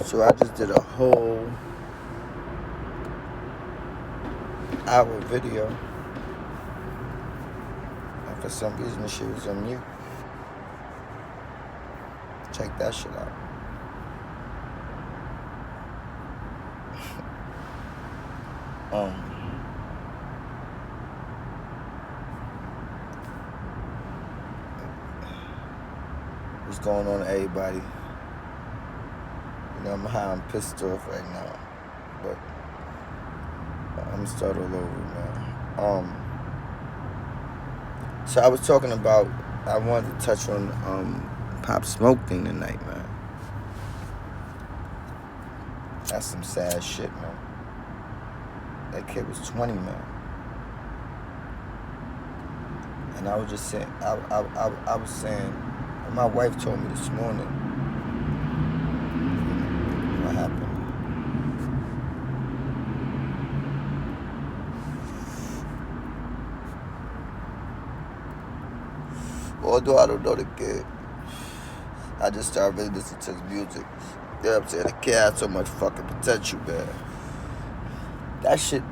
So I just did a whole hour video, and for some reason the shit was on mute. Check that shit out. What's going on, everybody? You know, I'm high, I'm pissed off right now, but I'm gonna start all over, man. So I was talking about, I wanted to touch on Pop Smoke thing tonight, man. That's some sad shit, man. That kid was 20, man. And I was just saying, I was saying, and my wife told me this morning what happened. Although I don't know the kid, I just started really listening to his music. You know what I'm saying? The kid had so much fucking potential, man. That shit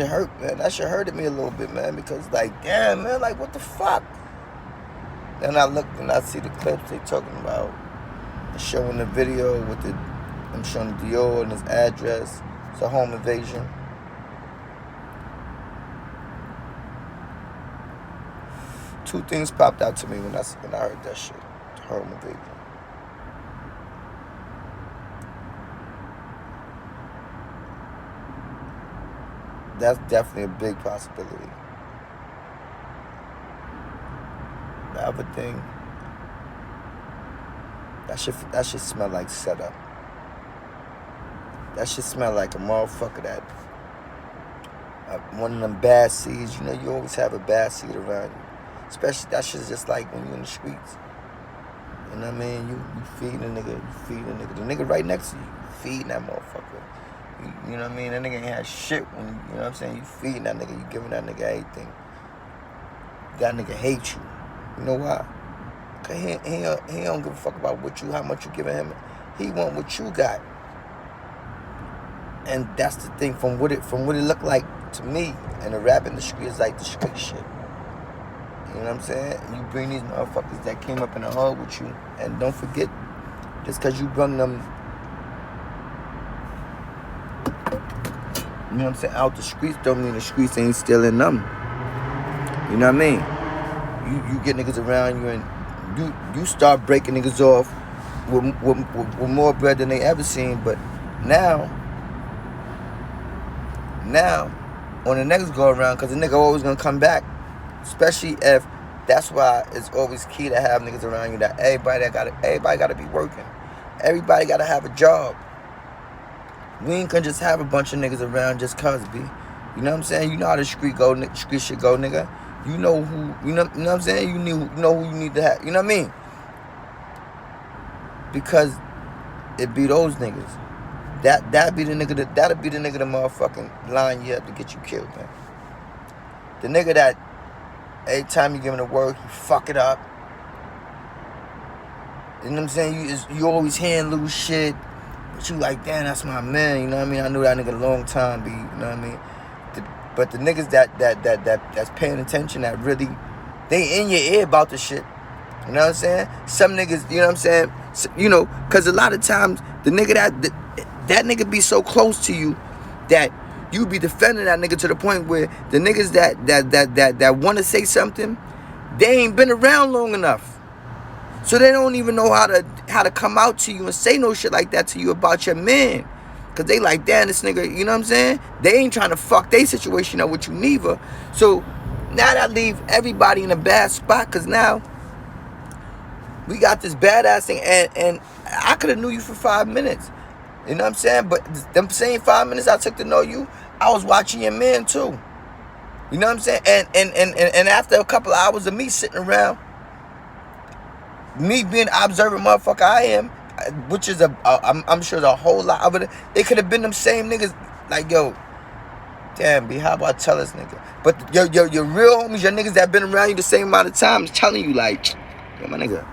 hurt, man. That shit hurted me a little bit, man, because like, damn, man, like what the fuck? Then I look and I see the clips they talking about, showing the video with I'm showing Dior and his address. It's a home invasion. Two things popped out to me when I heard that shit. Home invasion. That's definitely a big possibility. The other thing, that shit smell like setup. That shit smell like a motherfucker that one of them bad seeds. You know, you always have a bad seed around you. Especially that shit's just like when you in the streets. You know what I mean? You feeding a nigga, The nigga right next to you, feeding that motherfucker. You know what I mean? That nigga ain't had shit when you know what I'm saying? You feeding that nigga, you giving that nigga everything. That nigga hate you. You know why? Cause he don't give a fuck about how much you giving him. He want what you got. And that's the thing, from what it looked like to me, and the rap industry is like the street shit. You know what I'm saying? You bring these motherfuckers that came up in the hood with you, and don't forget, just cause you bring them, you know what I'm saying, out the streets, don't mean the streets ain't still in them. You know what I mean? You get niggas around you, and you start breaking niggas off with more bread than they ever seen. But now on the next go around, cause the nigga always gonna come back. Especially if, that's why it's always key to have niggas around you that everybody gotta be working. Everybody gotta have a job. We ain't gonna just have a bunch of niggas around just cause, B. You know what I'm saying? You know how the street shit go, nigga. You know who, you know what I'm saying? You know who you need to have, you know what I mean? Because it be those niggas. That'll be the nigga that motherfucking line you up to get you killed, man. The nigga that every time you give him the work, you fuck it up. You know what I'm saying? You always hand loose shit, but you like, damn, that's my man. You know what I mean? I knew that nigga a long time, B. You know what I mean? But the niggas that's paying attention, that really, they in your ear about the shit. You know what I'm saying? Some niggas, you know what I'm saying? So, you know, cause a lot of times the nigga that nigga be so close to you that you be defending that nigga to the point where the niggas that want to say something, they ain't been around long enough, so they don't even know how to come out to you and say no shit like that to you about your man, cause they like, damn, this nigga, you know what I'm saying? They ain't trying to fuck their situation up with you neither. So now that leave everybody in a bad spot, cause now we got this badass thing, and I could have knew you for 5 minutes. You know what I'm saying? But them same 5 minutes I took to know you, I was watching your man too. You know what I'm saying? And after a couple of hours of me sitting around, me being observant motherfucker I am, which is I'm sure there's a whole lot of it. It could have been them same niggas like, yo, damn, B, how about tell this nigga? But your real homies, your niggas that been around you the same amount of time is telling you like, yo, my nigga,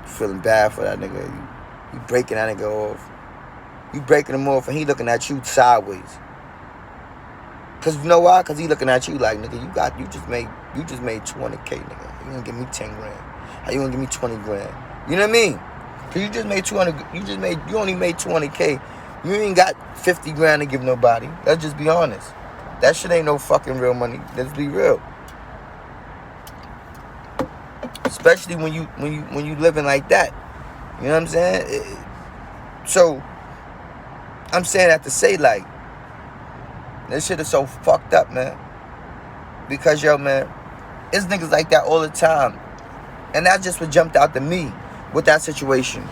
feeling bad for that nigga. You breaking that nigga off. You breaking him off and he looking at you sideways. Cause you know why? Cause he looking at you like, nigga, you just made 200K, nigga. You gonna give me 10 grand. How you gonna give me 20 grand? You know what I mean? Cause you just made 200, you only made 200K. You ain't got 50 grand to give nobody. Let's just be honest. That shit ain't no fucking real money. Let's be real. Especially when you living like that. You know what I'm saying? So I'm saying that to say, like, this shit is so fucked up, man. Because, yo, man, it's niggas like that all the time. And that's just what jumped out to me with that situation.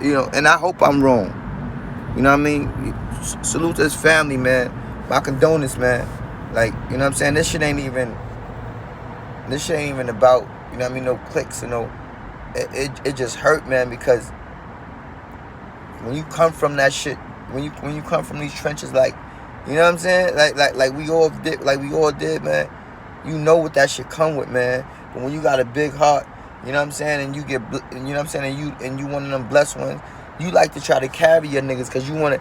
You know, and I hope I'm wrong. You know what I mean? Salute to his family, man. My condolence, man. Like, you know what I'm saying? This shit ain't even about, you know what I mean, no clicks, you know. It just hurt, man, because when you come from that shit, when you come from these trenches, like, you know what I'm saying? Like we all did, man. You know what that shit come with, man. But when you got a big heart, you know what I'm saying, and you get, you know what I'm saying, and you one of them blessed ones, you like to try to carry your niggas because you want to,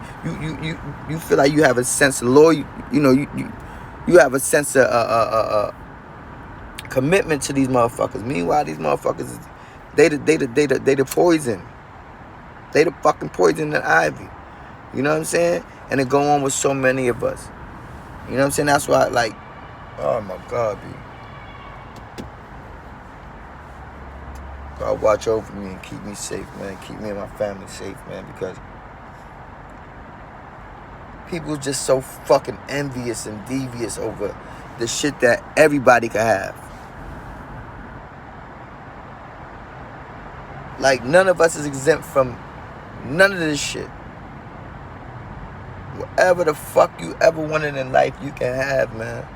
you feel like you have a sense of loyalty, you know, you have a sense of commitment to these motherfuckers. Meanwhile, these motherfuckers, they the poison. They the fucking poison and ivy. You know what I'm saying? And it go on with so many of us. You know what I'm saying? That's why, like, oh my God, B. God watch over me and keep me safe, man. Keep me and my family safe, man, because people just so fucking envious and devious over the shit that everybody could have. Like, none of us is exempt from none of this shit. Whatever the fuck you ever wanted in life, you can have, man.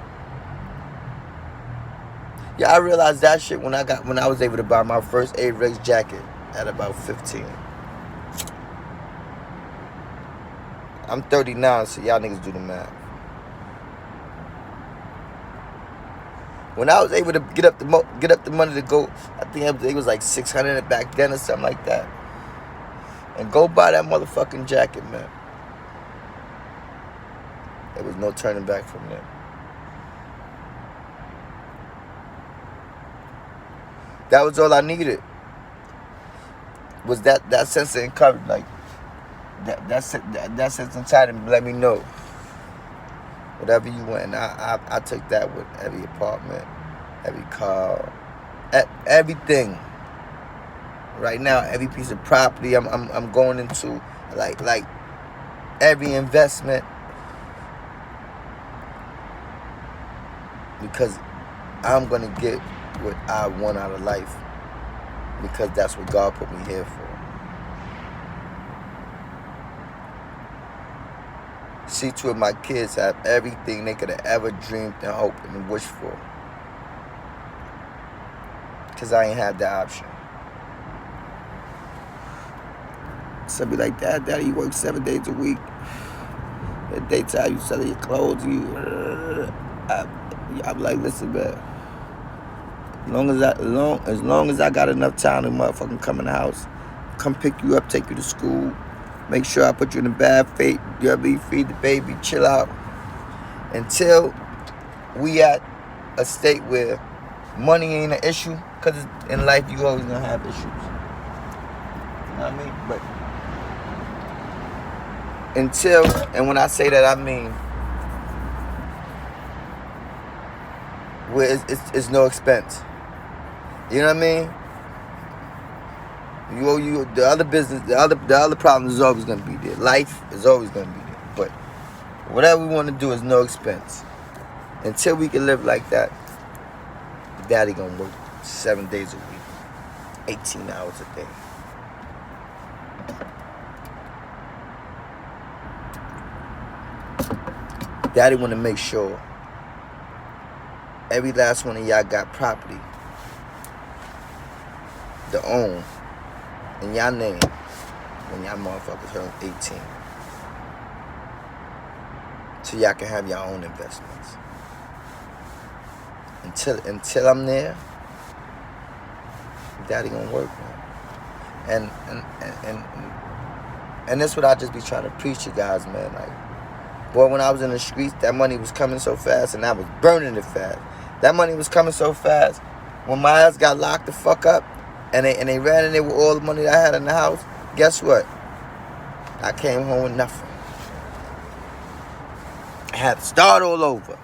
Yeah, I realized that shit when I was able to buy my first A-Rex jacket at about 15. I'm 39, so y'all niggas do the math. When I was able to get up the money to go, I think it was like $600 back then or something like that, and go buy that motherfucking jacket, man. There was no turning back from there. That was all I needed. Was that sense of encouragement, like that sense inside of me, let me know. Whatever you want, and I took that with every apartment, every car, everything. Right now, every piece of property I'm going into, like every investment, because I'm gonna get what I want out of life, because that's what God put me here for. See to it my kids have everything they could have ever dreamed and hoped and wished for, because I ain't had the option. So be like, Daddy, you work 7 days a week. The daytime you selling your clothes, I'm like, listen, man. As long as I got enough time to motherfucking come in the house, come pick you up, take you to school, make sure I put you in the bath, feed the baby, chill out, until we at a state where money ain't an issue, because in life you always gonna have issues. You know what I mean? But until, and when I say that, I mean where it's no expense. You know what I mean? You the other business, the other problems is always gonna be there. Life is always gonna be there. But whatever we want to do is no expense. Until we can live like that, Daddy gonna work 7 days a week, 18 hours a day. Daddy wanna make sure every last one of y'all got property to own in y'all name when y'all motherfuckers turn 18. So y'all can have your own investments. Until I'm there, Daddy gonna work, man. And that's what I just be trying to preach to guys, man. Like, boy, when I was in the streets, that money was coming so fast, and I was burning it fast. That money was coming so fast. When my ass got locked the fuck up, and they ran in there with all the money that I had in the house, guess what? I came home with nothing. I had to start all over.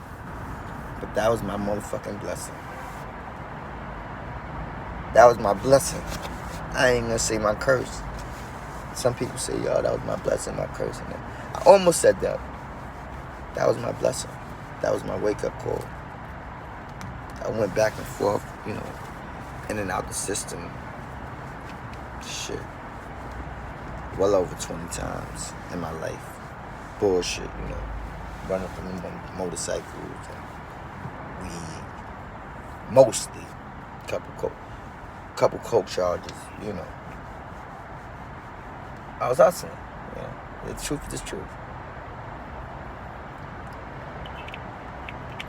But that was my motherfucking blessing. That was my blessing. I ain't gonna say my curse. Some people say, yo, that was my blessing, my curse. And I almost said that. That was my blessing. That was my wake-up call. I went back and forth, you know, in and out the system. Shit. Well over 20 times in my life. Bullshit, you know. Running from motorcycles and weed. Mostly. Couple coke charges, you know. I was hustling. You know. The truth is the truth.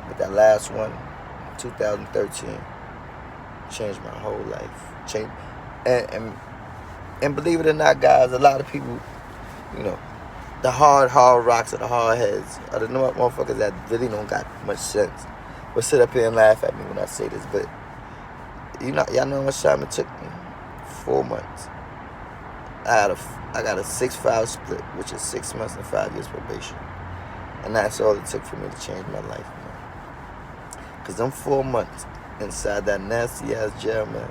But that last one, 2013, changed my whole life. And believe it or not, guys, a lot of people, you know, the hard rocks or the hard heads are the motherfuckers that really don't got much sense. Will sit up here and laugh at me when I say this, but y'all know how much time it took me? 4 months. I got a 6-5 split, which is 6 months and 5 years probation. And that's all it took for me to change my life, man. Because them 4 months inside that nasty ass jail, man.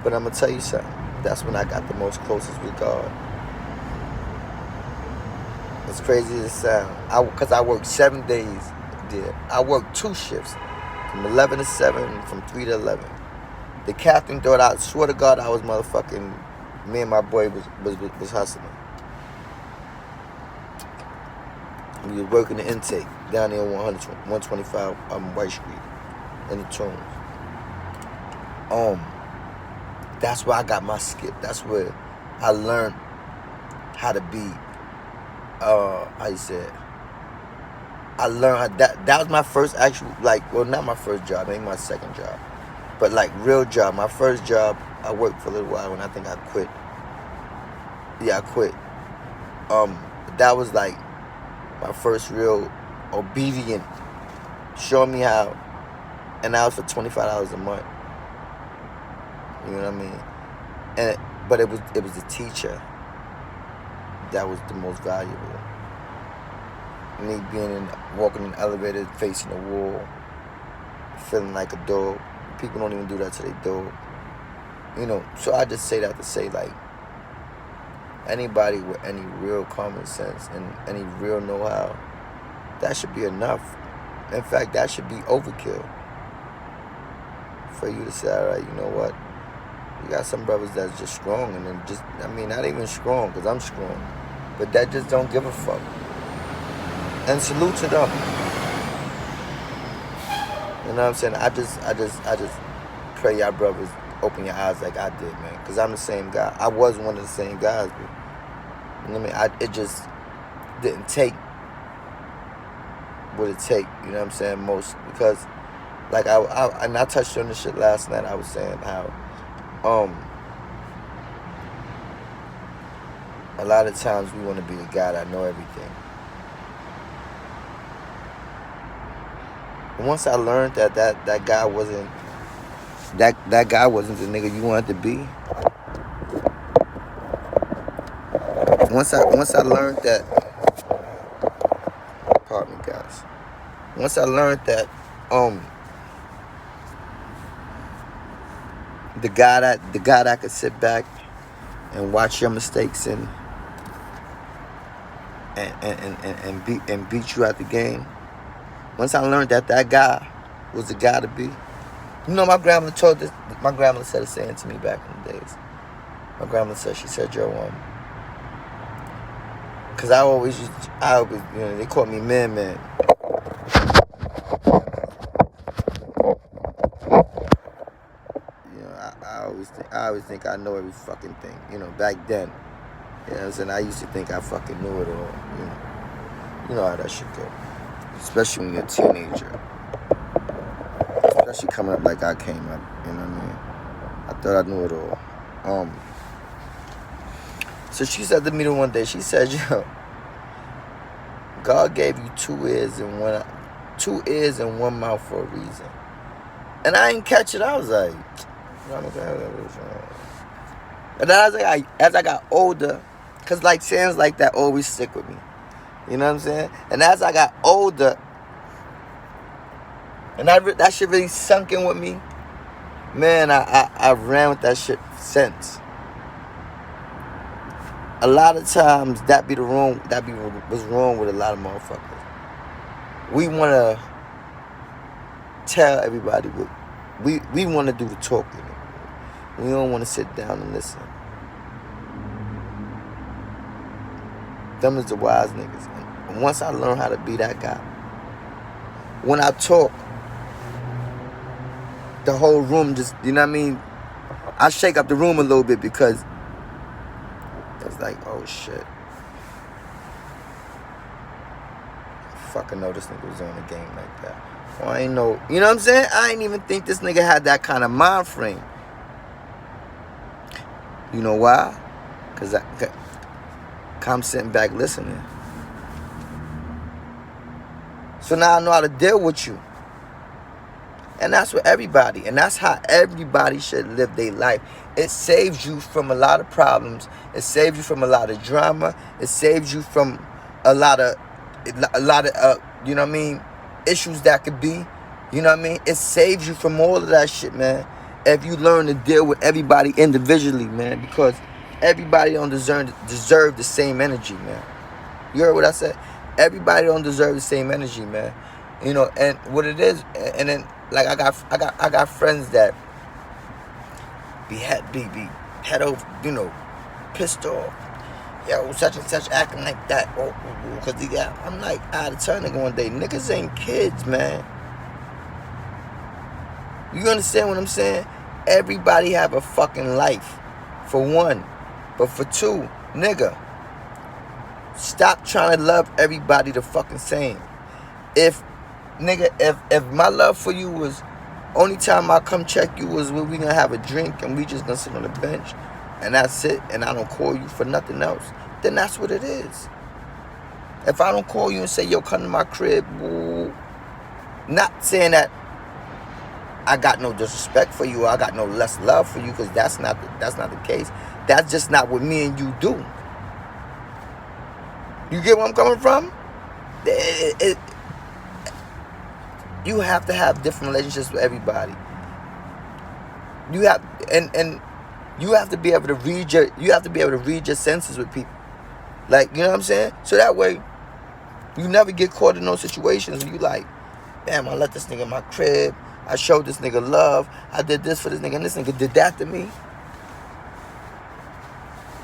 But I'm going to tell you something. That's when I got the most closest with God. As crazy as it sounds. Because I worked 7 days there. I worked 2 shifts. From 11 to 7 and from 3 to 11. The captain thought, I swear to God, I was motherfucking, me and my boy was hustling. We was working the intake down there on 125 White Street in the Tombs. That's where I got my skip. That's where I learned how to be, how you say it? I learned that was my first actual, like, well, not my first job, maybe my second job. But, like, real job. My first job, I worked for a little while and I think I quit. Yeah, I quit. That was, like, my first real obedient, showing me how, and that was for $25 a month. You know what I mean? But it was the teacher that was the most valuable. Me walking in the elevator, facing the wall, feeling like a dog. People don't even do that to their dog. You know, so I just say that to say, like, anybody with any real common sense and any real know-how, that should be enough. In fact, that should be overkill. For you to say, all right, you know what? You got some brothers that's just strong, and then just, I mean, not even strong, because I'm strong, but that just don't give a fuck. And salute to them. You know what I'm saying? I just pray y'all brothers open your eyes like I did, man. Because I'm the same guy. I was one of the same guys, but, you know what I mean? It just didn't take what it take, you know what I'm saying, most. Because, like, I touched on this shit last night. I was saying how, a lot of times we want to be the guy that know everything. And once I learned that guy wasn't that guy wasn't the nigga you wanted to be. Once I learned that, pardon me, guys. Once I learned that the guy that could sit back and watch your mistakes and beat you at the game. Once I learned that guy was the guy to be. You know, my grandmother told this. My grandmother said a saying to me back in the days. My grandmother said, she said, "Yo, because I always, you know, they called me man. You know, I always think I know every fucking thing. You know, back then, you know what I'm saying? I used to think I fucking knew it all. You know how that shit go. Especially when you're a teenager. Especially coming up like I came up, you know what I mean? A I thought I knew it all. So she said to me the one day, she said, yo, God gave you two ears and one mouth for a reason. And I didn't catch it. I was like, and then as I got older, because like sayings like that always stick with me. You know what I'm saying? And as I got older, and that shit really sunk in with me, man, I ran with that shit since. A lot of times was wrong with a lot of motherfuckers. We want to tell everybody what we want to do the talking. We don't want to sit down and listen. Them is the wise niggas. And once I learned how to be that guy, when I talk, the whole room just, you know what I mean? I shake up the room a little bit because it's like, oh shit. I fucking know this nigga was on the game like that. Well, I ain't know, you know what I'm saying? I ain't even think this nigga had that kind of mind frame. You know why? Because I'm sitting back listening. So now I know how to deal with you. And that's with everybody. And that's how everybody should live their life. It saves you from a lot of problems. It saves you from a lot of drama. It saves you from a lot of you know what I mean, issues that could be. You know what I mean? It saves you from all of that shit, man. If you learn to deal with everybody individually, man. Because everybody don't deserve the same energy, man. You heard what I said? Everybody don't deserve the same energy, man. You know, and what it is, and then like I got friends that be head over, you know, pissed off. Yo, such and such acting like that. Cause I'm like, I had to tell nigga one day, niggas ain't kids, man. You understand what I'm saying? Everybody have a fucking life, for one. But for two, nigga, stop trying to love everybody the fucking same. If my love for you was, only time I come check you was when we gonna have a drink and we just gonna sit on the bench and that's it, and I don't call you for nothing else, then that's what it is. If I don't call you and say, yo, come to my crib, not saying that I got no disrespect for you or I got no less love for you, because that's not the case. That's just not what me and you do. You get where I'm coming from? You have to have different relationships with everybody. You have and you have to be able to read your senses with people. Like, you know what I'm saying? So that way you never get caught in those situations where you like, damn, I let this nigga in my crib, I showed this nigga love, I did this for this nigga, and this nigga did that to me.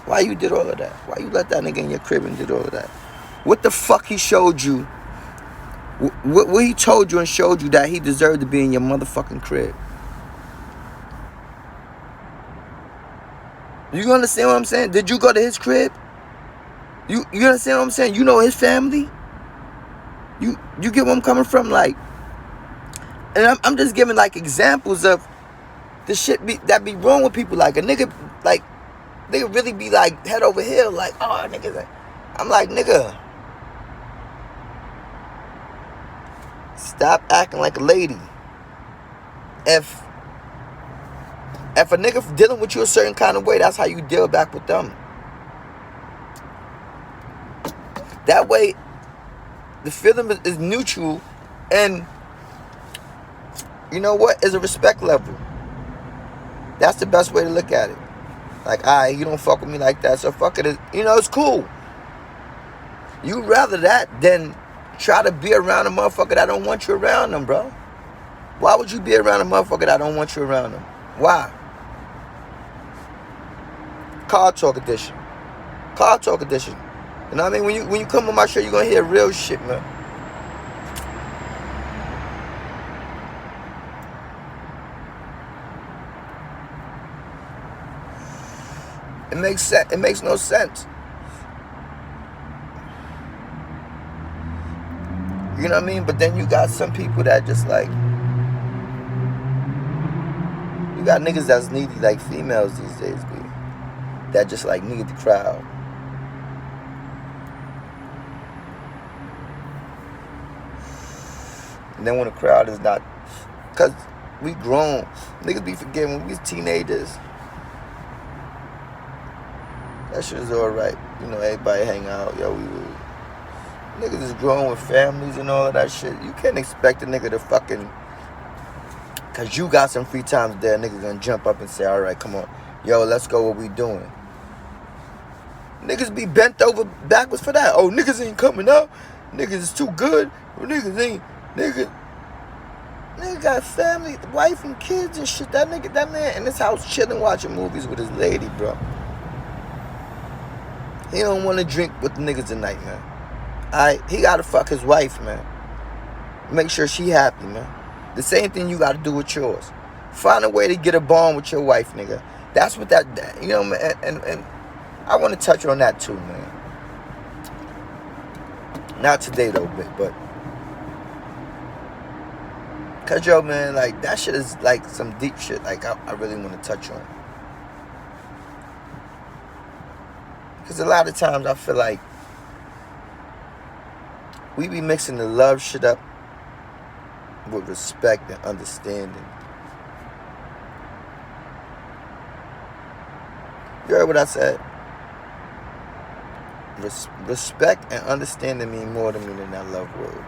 Why you did all of that? Why you let that nigga in your crib and did all of that? What the fuck he showed you? What he told you and showed you that he deserved to be in your motherfucking crib? You understand what I'm saying? Did you go to his crib? You understand what I'm saying? You know his family? You get where I'm coming from? Like, and I'm just giving like examples of the shit that be wrong with people. Like a nigga, like, they really be like head over heel, like, oh, nigga. I'm like, nigga, stop acting like a lady. If a nigga dealing with you a certain kind of way, that's how you deal back with them. That way, the feeling is neutral, and you know what? It's a respect level. That's the best way to look at it. Like, alright, you don't fuck with me like that, so fuck it. You know, it's cool. You rather that than try to be around a motherfucker that don't want you around them, bro. Why would you be around a motherfucker that don't want you around them? Why? Car Talk Edition. Car Talk Edition. You know what I mean? When you come on my show, you're gonna hear real shit, man. It makes sense. It makes no sense. You know what I mean? But then you got some people that just like, You got niggas that's needy like females these days, B. That just like need the crowd. And then when the crowd is not, cause we grown. Niggas be forgetting when we was teenagers. That shit is alright. You know, everybody hang out. Yo, niggas is grown with families and all of that shit. You can't expect a nigga to fucking, cause you got some free time there, nigga gonna jump up and say, alright, come on. Yo, let's go, what we doing? Niggas be bent over backwards for that. Oh, niggas ain't coming up. Niggas is too good. Nigga got family, wife and kids and shit. That man in his house chilling watching movies with his lady, bro. He don't want to drink with the niggas tonight, man. Alright, he gotta fuck his wife, man. Make sure she happy, man. The same thing you gotta do with yours. Find a way to get a bond with your wife, nigga. That's what that you know, man. And I want to touch on that too, man. Not today though, but cause yo, man, like that shit is like some deep shit. Like I really want to touch on. Cause a lot of times I feel like we be mixing the love shit up with respect and understanding. You heard what I said? Respect and understanding mean more to me than that love word.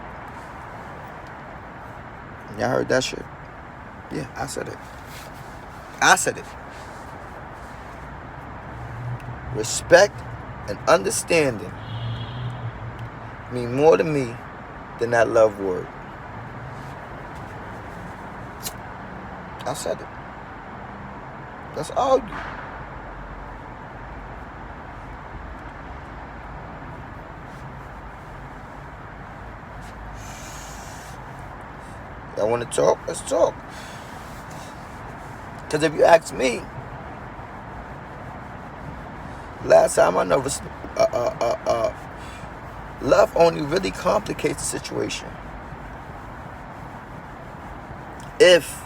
Y'all heard that shit? Yeah, I said it. I said it. Respect and understanding mean more to me than that love word. I said it. Let's argue. Y'all want to talk? Let's talk. Because if you ask me, last time I know, love only really complicates the situation if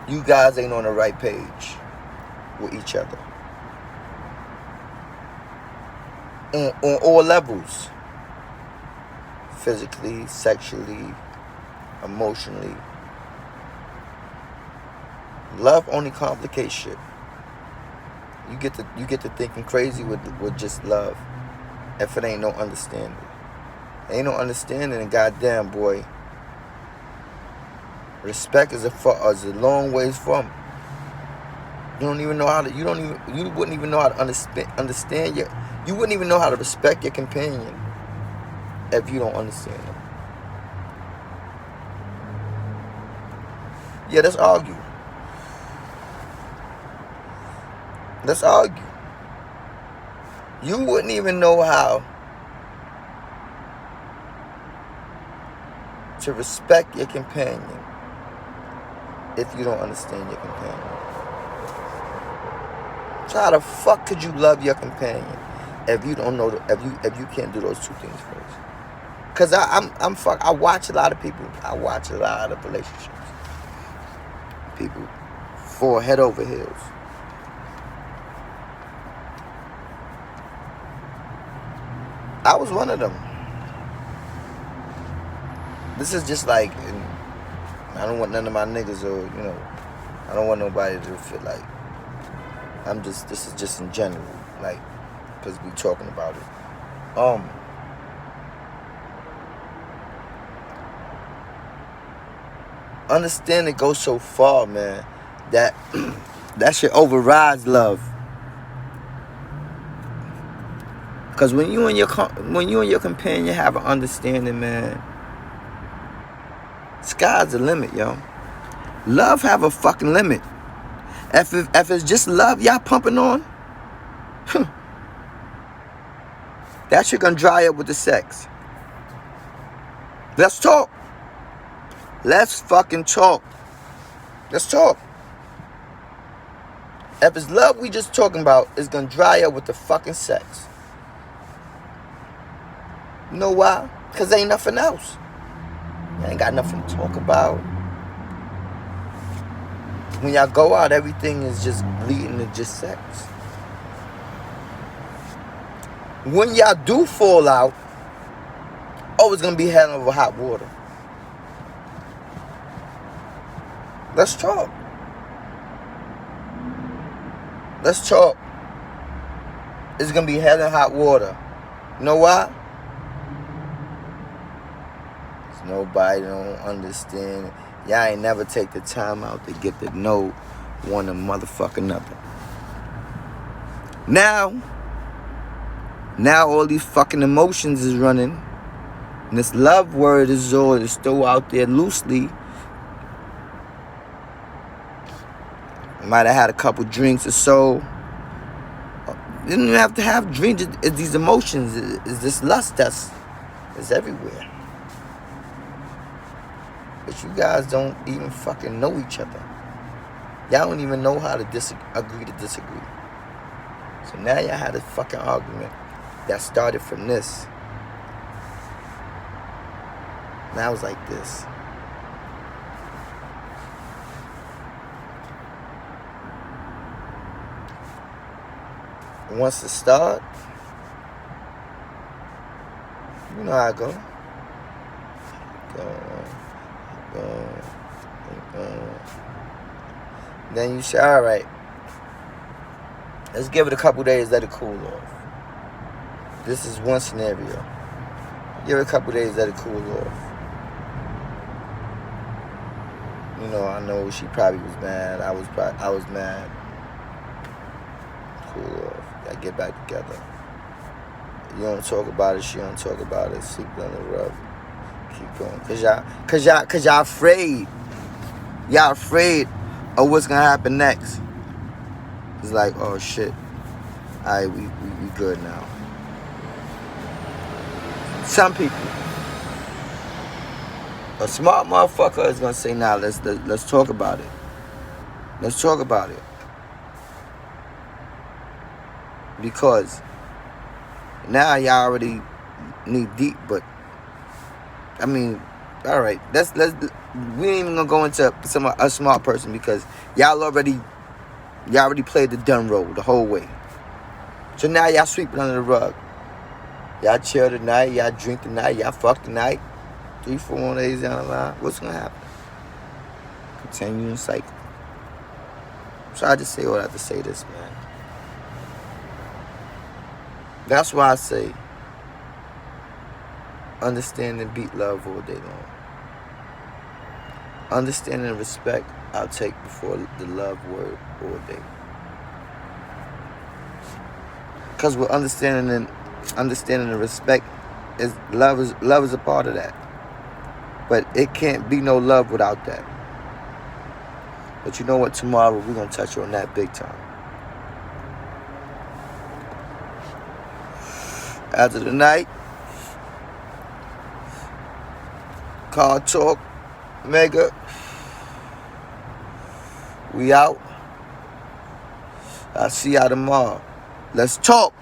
you guys ain't on the right page with each other on all levels, physically, sexually, emotionally. Love only complicates shit. You get to thinking crazy with just love if it ain't no understanding. Ain't no understanding, and goddamn boy, respect is a long ways from. You don't even know how to. You wouldn't even know how to understand your. You wouldn't even know how to respect your companion if you don't understand them. Yeah, let's argue. Let's argue. You wouldn't even know how to respect your companion if you don't understand your companion. So how the fuck could you love your companion if you don't know if you can't do those two things first? Cause I watch a lot of people. I watch a lot of relationships. People fall head over heels. I was one of them. This is just like, I don't want none of my niggas or, you know, I don't want nobody to feel like, this is just in general, like, because we talking about it. Understanding goes so far, man, that that shit overrides love. Because when you and your companion have an understanding, man, sky's the limit, yo. Love have a fucking limit. If it's just love y'all pumping on, that shit gonna dry up with the sex. Let's talk. Let's fucking talk. Let's talk. If it's love we just talking about, it's gonna dry up with the fucking sex. You know why? Because ain't nothing else. You ain't got nothing to talk about. When y'all go out, everything is just leading to just sex. When y'all do fall out, oh, it's gonna be hell over hot water. Let's talk. Let's talk. It's gonna be hell and hot water. You know why? Because nobody don't understand. Y'all ain't never take the time out to get to know one motherfucker another. Now all these fucking emotions is running. And this love word is still out there loosely. Might have had a couple drinks or so. You didn't even have to have drinks. It's these emotions. It's this lust that's everywhere. But you guys don't even fucking know each other. Y'all don't even know how to agree to disagree. So now y'all had a fucking argument that started from this. Now it's like this. Once it start, you know how it go. Go. Then you say, all right, let's give it a couple days, let it cool off. This is one scenario. Give it a couple days, let it cool off. You know, I know she probably was mad. I was mad. Cool off. Gotta get back together. You don't talk about it, she don't talk about it. Sleep on the rug. Keep going. Cause y'all afraid. Y'all afraid of what's gonna happen next. It's like, oh shit. Alright, we good now. Some people. A smart motherfucker is gonna say, nah, let's talk about it. Let's talk about it. Because now y'all already knee deep, but I mean, all right, we ain't even gonna go into a smart person because y'all already played the done role the whole way. So now y'all sweep it under the rug. Y'all chill tonight, y'all drink tonight, y'all fuck tonight. 3-4 more days down the line, what's gonna happen? Continuing cycle. So I just say all I have to say this, man. That's why I say understand and beat love all day long. Understanding and respect I'll take before the love word all day. Because with understanding and respect is love is a part of that. But it can't be no love without that. But you know what? Tomorrow we're gonna touch on that big time. After the night, Car Talk, Mega, we out. I'll see y'all tomorrow. Let's talk.